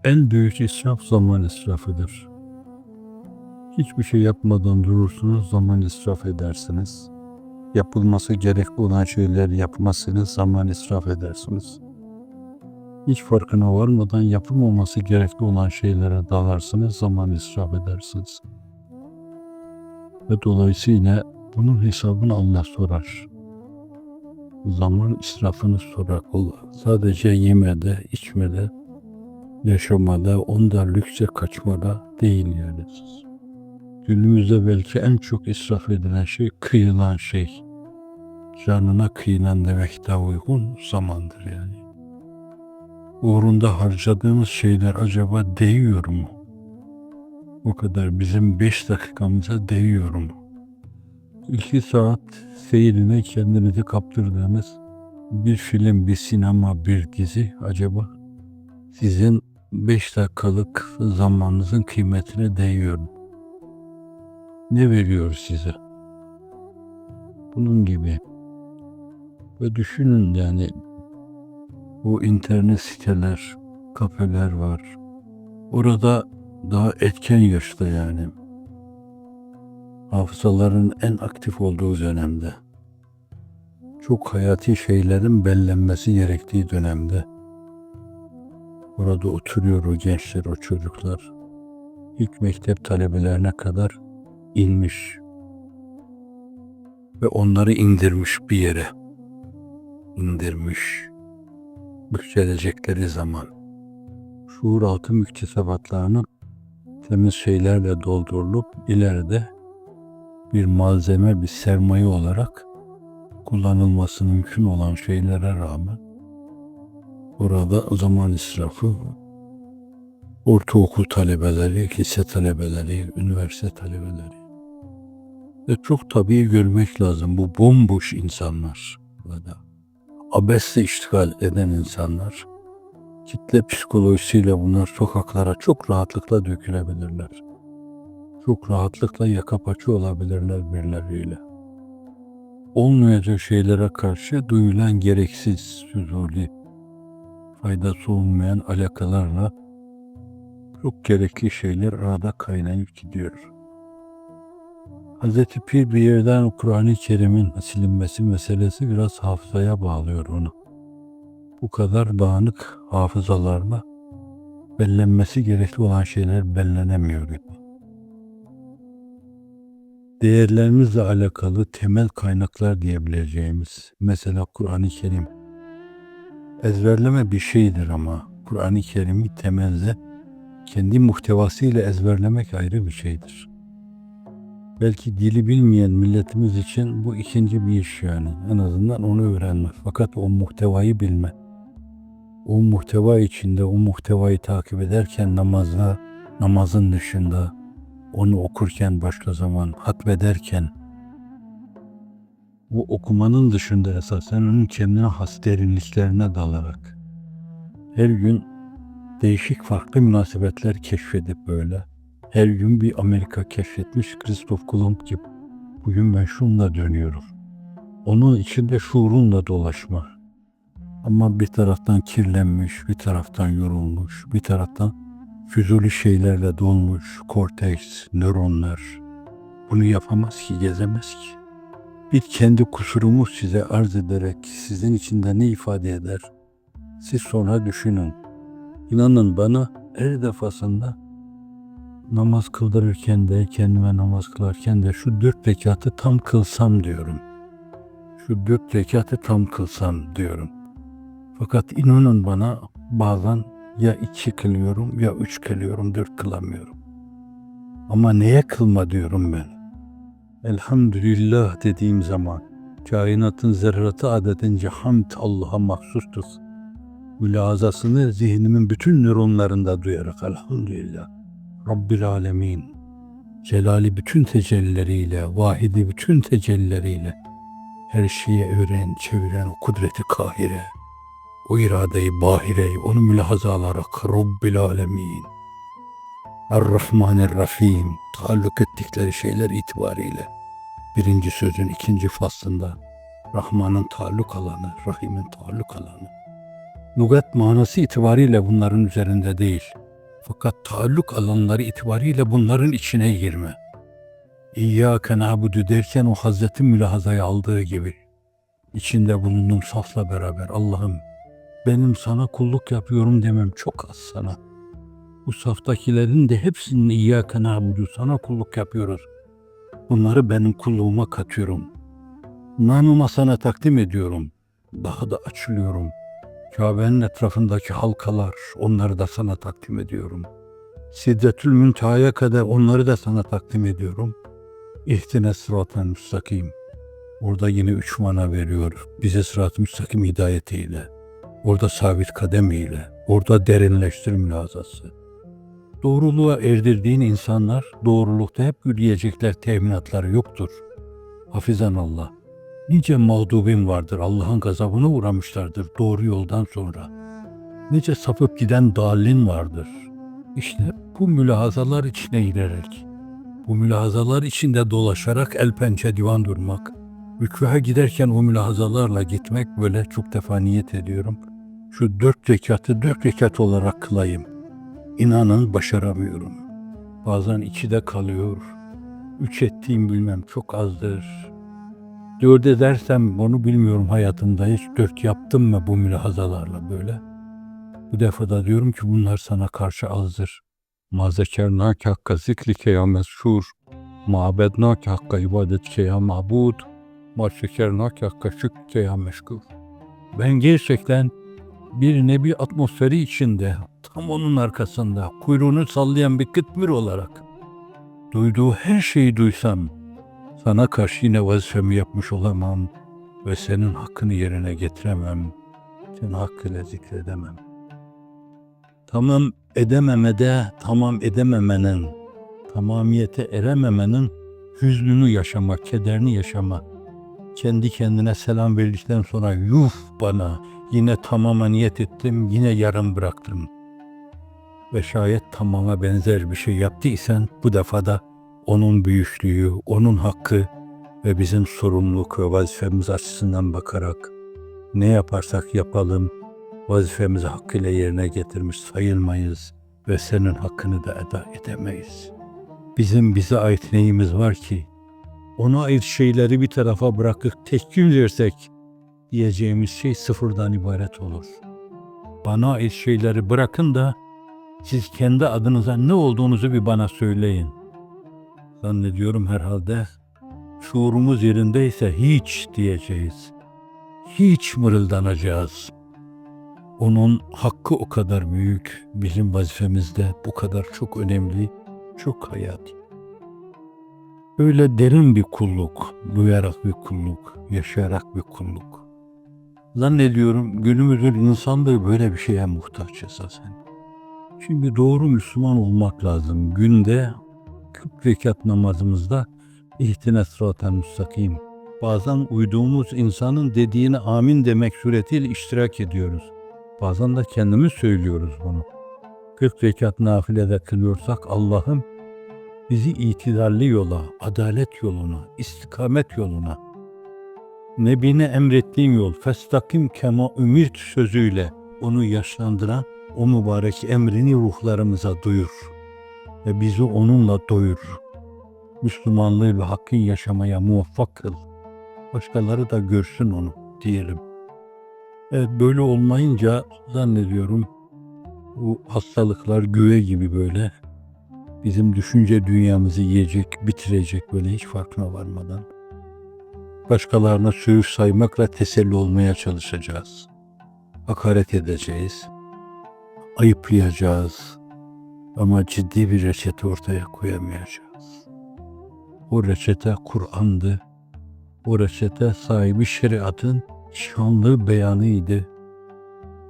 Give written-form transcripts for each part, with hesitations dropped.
En büyük israf zaman israfıdır. Hiçbir şey yapmadan durursunuz, zaman israf edersiniz. Yapılması gerekli olan şeyleri yapmazsınız, zaman israf edersiniz. Hiç farkına varmadan yapılmaması gerekli olan şeylere dalarsınız, zaman israf edersiniz. Ve dolayısıyla bunun hesabını Allah sorar. Zaman israfını sorar Allah. Sadece yemede, içmede, yaşamada, onda lükse kaçmada değil yani. Günümüzde belki en çok israf edilen şey, kıyılan şey. Canına kıyılan demek daha uygun zamandır yani. Uğrunda harcadığımız şeyler acaba değiyor mu? O kadar bizim 5 dakikamıza değiyor mu? 2 saat seyrine kendinizi kaptırdığınız bir film, bir sinema, bir dizi acaba sizin 5 dakikalık zamanınızın kıymetine değiyor mu? Ne veriyor size? Bunun gibi. Ve düşünün yani bu internet siteler, kafeler var. Orada daha etken yaşta yani hafızaların en aktif olduğu dönemde, çok hayati şeylerin bellenmesi gerektiği dönemde orada oturuyor o gençler, o çocuklar. İlk mektep talebelerine kadar inmiş ve onları indirmiş bir yere. İndirmiş. Yükselecekleri zaman. Şuur altı müktesebatlarının temiz şeylerle doldurulup ileride bir malzeme, bir sermaye olarak kullanılması mümkün olan şeylere rağmen orada zaman israfı, ortaokul talebeleri, lise talebeleri, üniversite talebeleri ve çok tabii görmek lazım bu bomboş insanlar ya da abesle iştigal eden insanlar, kitle psikolojisiyle bunlar sokaklara çok rahatlıkla dökülebilirler. Çok rahatlıkla yaka paça olabilirler birileriyle. Olmayacak şeylere karşı duyulan gereksiz, füzuli, faydası olmayan alakalarla çok gerekli şeyler arada kaynayıp gidiyor. Hz. Pir bir yerden Kur'an-ı Kerim'in silinmesi meselesi biraz hafızaya bağlıyor onu. Bu kadar dağınık hafızalarla bellenmesi gerekli olan şeyler bellenemiyor. Değerlerimizle alakalı temel kaynaklar diyebileceğimiz, mesela Kur'an-ı Kerim, ezberleme bir şeydir ama Kur'an-ı Kerim'i temelde kendi muhtevasıyla ezberlemek ayrı bir şeydir. Belki dili bilmeyen milletimiz için bu ikinci bir iş yani. En azından onu öğrenmek. Fakat o muhtevayı bilme. O muhteva içinde, o muhtevayı takip ederken namazda, namazın dışında, onu okurken başka zaman, hatmederken, bu okumanın dışında esasen onun kendine has derinliklerine dalarak, her gün değişik farklı münasebetler keşfedip böyle, her gün bir Amerika keşfetmiş Christoph Kolomb gibi, bugün ben şununla dönüyorum. Onun içinde şuurunla dolaşma. Ama bir taraftan kirlenmiş, bir taraftan yorulmuş, bir taraftan füzuli şeylerle dolmuş, korteks, nöronlar. Bunu yapamaz ki, gezemez ki. Bir kendi kusurumu size arz ederek sizin içinde ne ifade eder? Siz sonra düşünün. İnanın bana her defasında namaz kıldırırken de, kendime namaz kılarken de şu 4 rekatı tam kılsam diyorum. Şu 4 rekatı tam kılsam diyorum. Fakat inanın bana bazen ya 2 kılıyorum ya 3 kılıyorum, 4 kılamıyorum. Ama neye kılma diyorum ben? Elhamdülillah dediğim zaman kainatın zerratı adedince hamd Allah'a mahsustur. Mülazasını zihnimin bütün nöronlarında duyarak elhamdülillah Rabbil alemin, celali bütün tecellileriyle, vahidi bütün tecellileriyle her şeyi öğren, çeviren o kudreti kahire, o iradeyi bahireyi, onu mülahaza alarak Rabbil alemin, Er-Rahmanir-Rahim taalluk ettikleri şeyler itibariyle birinci sözün ikinci faslında Rahman'ın taalluk alanı, Rahim'in taalluk alanı. Lügat manası itibariyle bunların üzerinde değil. Fakat taalluk alanları itibariyle bunların içine girme. İyyâke na'budu derken o Hazreti Mülahaza'yı aldığı gibi içinde bulunduğum safla beraber Allah'ım benim sana kulluk yapıyorum demem çok az sana. Bu saftakilerin de hepsinin İyyâke na'budu sana kulluk yapıyoruz. Bunları benim kulluğuma katıyorum. Namıma sana takdim ediyorum. Daha da açılıyorum. Kabe'nin etrafındaki halkalar, onları da sana takdim ediyorum. Sidretül Münteha'ya kadar onları da sana takdim ediyorum. İhtine sıraten müstakim. Orada yine 3 mana veriyor. Bize sırat-ı müstakim hidayetiyle. Orada sabit kademiyle. Orada derinleştir mülazası. Doğruluğa erdirdiğin insanlar doğrulukta hep yürüyecekler teminatları yoktur. Hafizanallah. Nice mağdubin vardır, Allah'ın gazabına uğramışlardır doğru yoldan sonra. Nice sapıp giden dallin vardır. İşte bu mülahazalar içine girerek, bu mülahazalar içinde dolaşarak el pençe divan durmak, rükûa giderken o mülahazalarla gitmek böyle çok defa niyet ediyorum. Şu 4 rekatı 4 rekat olarak kılayım. İnanın başaramıyorum. Bazen 2'de kalıyor. 3 ettiğim bilmem çok azdır. 4 edersem onu bilmiyorum hayatımda hiç 4 yaptım mı bu mülahazalarla böyle. Bu defa da diyorum ki bunlar sana karşı azdır. Ma zekernâke hakka zikrike ya meşhur. Ma abednâke hakka ibadetke ya ma'bud. Ma şekernâke hakka şükrike ya meşkur. Ben gerçekten bir nebi atmosferi içinde, tam onun arkasında kuyruğunu sallayan bir kıtmir olarak duyduğu her şeyi duysam, sana karşı yine vazifemi yapmış olamam ve senin hakkını yerine getiremem, senin hakkıyla zikredemem. Tamam edememede, tamam edememenin, tamamiyete erememenin hüznünü yaşama, kederini yaşama. Kendi kendine selam verdikten sonra yuh bana, yine tamama niyet ettim, yine yarım bıraktım. Ve şayet tamama benzer bir şey yaptıysan bu defa da onun büyüklüğü, onun hakkı ve bizim sorumluluk ve vazifemiz açısından bakarak ne yaparsak yapalım vazifemizi hakkıyla yerine getirmiş sayılmayız ve senin hakkını da eda edemeyiz. Bizim bize ait neyimiz var ki ona ait şeyleri bir tarafa bırakıp tekbir versek diyeceğimiz şey sıfırdan ibaret olur. Bana ait şeyleri bırakın da siz kendi adınıza ne olduğunuzu bir bana söyleyin. Zannediyorum herhalde şuurumuz yerindeyse hiç diyeceğiz. Hiç mırıldanacağız. Onun hakkı o kadar büyük, bizim vazifemiz de bu kadar çok önemli, çok hayati. Öyle derin bir kulluk, duyarak bir kulluk, yaşayarak bir kulluk. Zannediyorum günümüzün insanlığı böyle bir şeye muhtaç esasen. Şimdi doğru Müslüman olmak lazım. Günde 40 rekat namazımızda ihtine sıraten müstakim. Bazen uyduğumuz insanın dediğine amin demek suretiyle iştirak ediyoruz. Bazen de kendimiz söylüyoruz bunu. 40 rekat nafilede kılıyorsak Allah'ım bizi itidalli yola, adalet yoluna, istikamet yoluna, Nebine emrettiğin yol, festakim kema ümirt sözüyle onu yaşlandıran o mübarek emrini ruhlarımıza duyur ve bizi onunla doyur. Müslümanlığı ve hakkın yaşamaya muvaffak kıl. Başkaları da görsün onu diyelim. Evet, böyle olmayınca zannediyorum bu hastalıklar güve gibi böyle bizim düşünce dünyamızı yiyecek, bitirecek böyle hiç farkına varmadan. Başkalarına söğüş saymakla teselli olmaya çalışacağız. Hakaret edeceğiz, ayıplayacağız ama ciddi bir reçete ortaya koyamayacağız. O reçete Kur'an'dı. O reçete sahibi şeriatın şanlı beyanıydı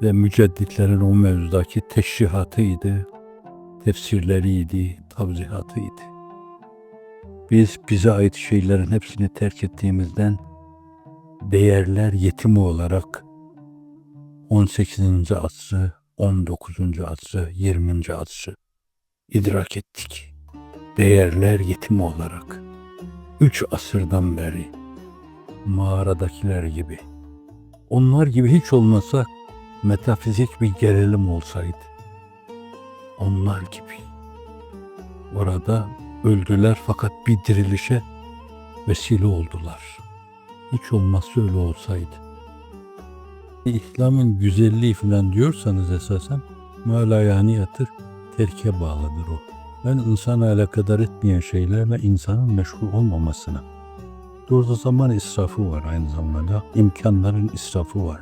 ve mücedditlerin o mevzudaki teşrihatıydı, tefsirleriydi, tavzihatıydı. Biz bize ait şeylerin hepsini terk ettiğimizden değerler yetimi olarak 18. asrı, 19. asrı, 20. asrı idrak ettik. Değerler yetimi olarak 3 asırdan beri mağaradakiler gibi. Onlar gibi hiç olmasa metafizik bir gerilim olsaydı. onlar gibi. Orada öldüler fakat bir dirilişe vesile oldular. Hiç olmazsa öyle olsaydı. İslam'ın güzelliği falan diyorsanız esasen müalayaniyatır, terke bağlıdır o. Ben insana alakadar etmeyen şeylerle insanın meşgul olmamasına. Doğrusu zaman israfı var aynı zamanda. İmkanların israfı var.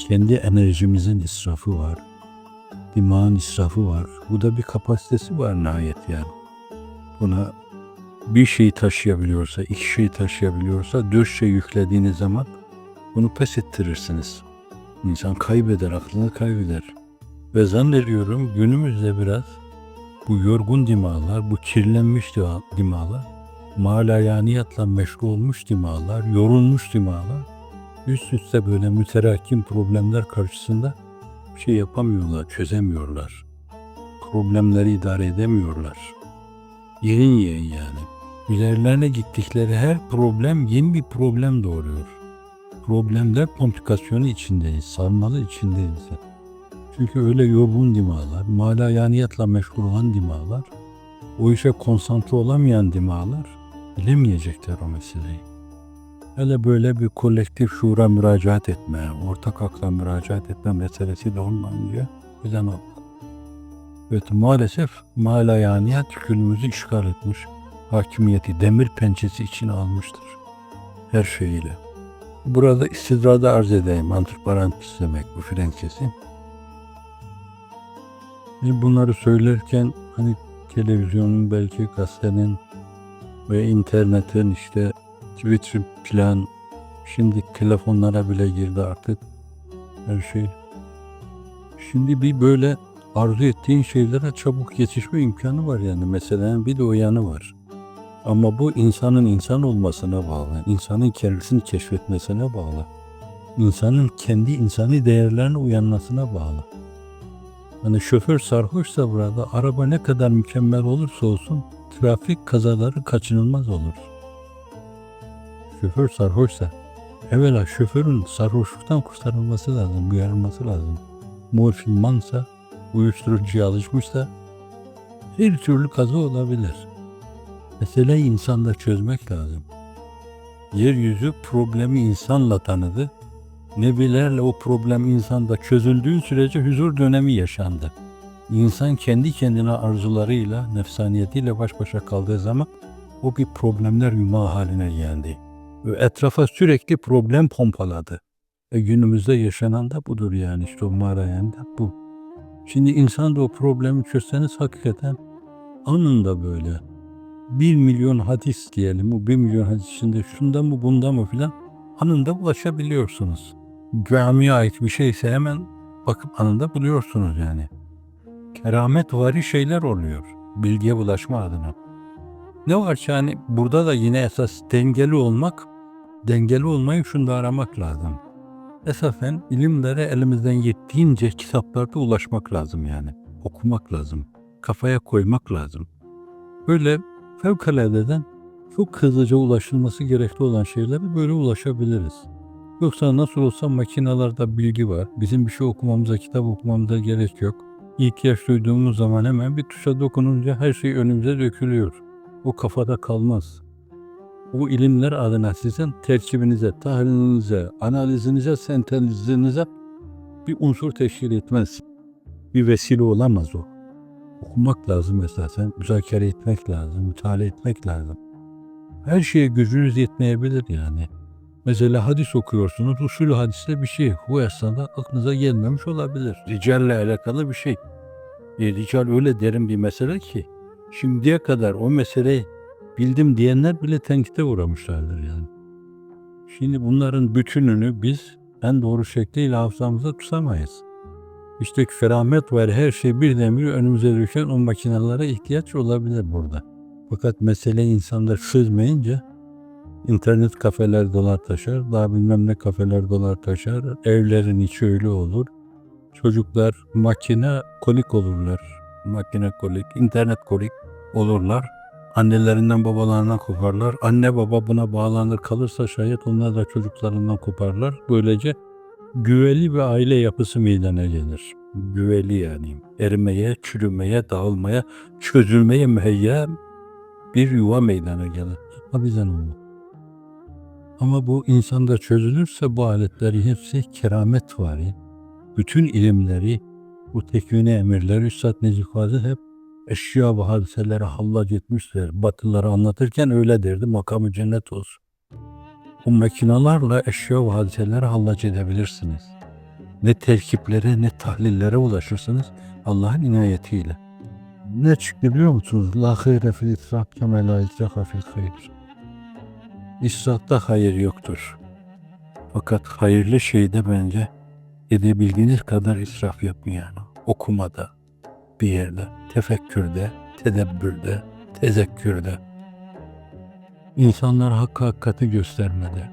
Kendi enerjimizin israfı var. Dimağın israfı var. Bu da bir kapasitesi var nihayet yani. Buna bir şeyi taşıyabiliyorsa, iki şeyi taşıyabiliyorsa, 4 şey yüklediğiniz zaman bunu pes ettirirsiniz. İnsan kaybeder, aklını kaybeder. Ve zannediyorum günümüzde biraz bu yorgun dimağlar, bu kirlenmiş dimağlar, malayaniyatla meşgul olmuş dimağlar, yorulmuş dimağlar, üst üste böyle müterakim problemler karşısında bir şey yapamıyorlar, çözemiyorlar. Problemleri idare edemiyorlar. Yerin yerin yani. İlerlerine gittikleri her problem yeni bir problem doğuruyor. Problemler komplikasyonu içindeyiz, sarmalı içindeyiz. Çünkü öyle yorgun dimağlar, malayaniyatla meşgul olan dimağlar, o işe konsantre olamayan dimağlar bilemeyecekler o meseleyi. Hele böyle bir kolektif şuura müracaat etme, ortak akla müracaat etme meselesi de olmayınca bilen oldu. Evet, maalesef malayaniyat günümüzü işgal etmiş, hakimiyeti demir pençesi içine almıştır her şeyiyle. Burada istidrada arz edeyim, antiparantez demek bu Frenkçesi. Bunları söylerken hani televizyonun, belki gazetenin ve internetin, işte Twitter plan, şimdi telefonlara bile girdi artık her şey. Şimdi bir böyle arzu ettiğin şeylere çabuk yetişme imkanı var yani. Mesela bir de o yanı var. Ama bu insanın insan olmasına bağlı. İnsanın kendisini keşfetmesine bağlı. İnsanın kendi insani değerlerine uyanmasına bağlı. Hani şoför sarhoşsa burada araba ne kadar mükemmel olursa olsun trafik kazaları kaçınılmaz olur. Şoför sarhoşsa evvela şoförün sarhoşluktan kurtarılması lazım, uyarılması lazım. Morfinmansa, uyuşturucuya alışmışsa her türlü kaza olabilir. Meseleyi insanda çözmek lazım. Yeryüzü problemi insanla tanıdı. Nebilerle o problem insanda çözüldüğü sürece huzur dönemi yaşandı. İnsan kendi kendine arzularıyla, nefsaniyetiyle baş başa kaldığı zaman o bir problemler yumağı haline geldi. Ve etrafa sürekli problem pompaladı. Günümüzde yaşanan da budur yani, işte o mağarayan da bu. Şimdi insan da o problemi çözseniz hakikaten anında böyle 1 milyon hadis diyelim, o 1 milyon hadis içinde şundan mı bundan mı filan anında ulaşabiliyorsunuz. Camiye ait bir şeyse hemen bakıp anında buluyorsunuz yani. Kerametvari şeyler oluyor bilgiye ulaşma adına. Ne var ki yani burada da yine esas dengeli olmayı şunda aramak lazım. Esasen ilimlere elimizden yettiğince kitaplarda ulaşmak lazım yani. Okumak lazım. Kafaya koymak lazım. Böyle fevkaladeden çok hızlıca ulaşılması gerekli olan şeylere böyle ulaşabiliriz. Yoksa nasıl olsa makinalarda bilgi var. Bizim bir şey okumamıza, kitap okumamıza gerek yok. İhtiyaç duyduğumuz zaman hemen bir tuşa dokununca her şey önümüze dökülüyor. O kafada kalmaz. Bu ilimler adına sizin terkibinize, tahlilinize, analizinize, sentezinize bir unsur teşkil etmez. Bir vesile olamaz o. Okumak lazım esasen, müzakere etmek lazım, müteala etmek lazım. Her şeye gücünüz yetmeyebilir yani. Mesela hadis okuyorsunuz, usulü hadiste bir şey bu esnada aklınıza gelmemiş olabilir. Ricalle alakalı bir şey. Rical öyle derin bir mesele ki şimdiye kadar o meseleyi bildim diyenler bile tenkite uğramışlardır yani. Şimdi bunların bütününü biz en doğru şekliyle hafızamıza tutamayız. İşte keramet var, her şey birdenbire önümüze düşen o makinelere ihtiyaç olabilir burada. Fakat mesele insanlar çözmeyince internet kafeler dolar taşar, daha bilmem ne kafeler dolar taşar, evlerin içi öyle olur. Çocuklar makine kolik olurlar. Makine kolik, internet kolik olurlar. Annelerinden babalarından koparlar. Anne baba buna bağlanır kalırsa şayet onlar da çocuklarından koparlar. Böylece güveli bir aile yapısı meydana gelir. güveli yani. Erimeye, çürümeye, dağılmaya, çözülmeye müheyya bir yuva meydana gelir. Bizden olmaz. Ama bu insanda çözülürse bu aletleri hepsi keramet var. Bütün ilimleri, bu tekvini emirleri Üstad Necip Fazıl hep eşya ve hadiseleri hallac etmişler. Batılıları anlatırken öyle derdi, makamı cennet olsun. Bu makinalarla eşya ve hadiseleri hallac edebilirsiniz. Ne terkiplere ne tahlillere ulaşırsınız Allah'ın inayetiyle. Ne çıktı biliyor musunuz? La hayre fil israf keme la israfa fil hayr. İsrafta hayır yoktur. Fakat hayırlı şeyde bence edebildiğiniz kadar israf yapın yani. Okumada, bir yerde, tefekkürde, tedebbürde, tezekkürde. İnsanlar hakkı hakikati göstermede.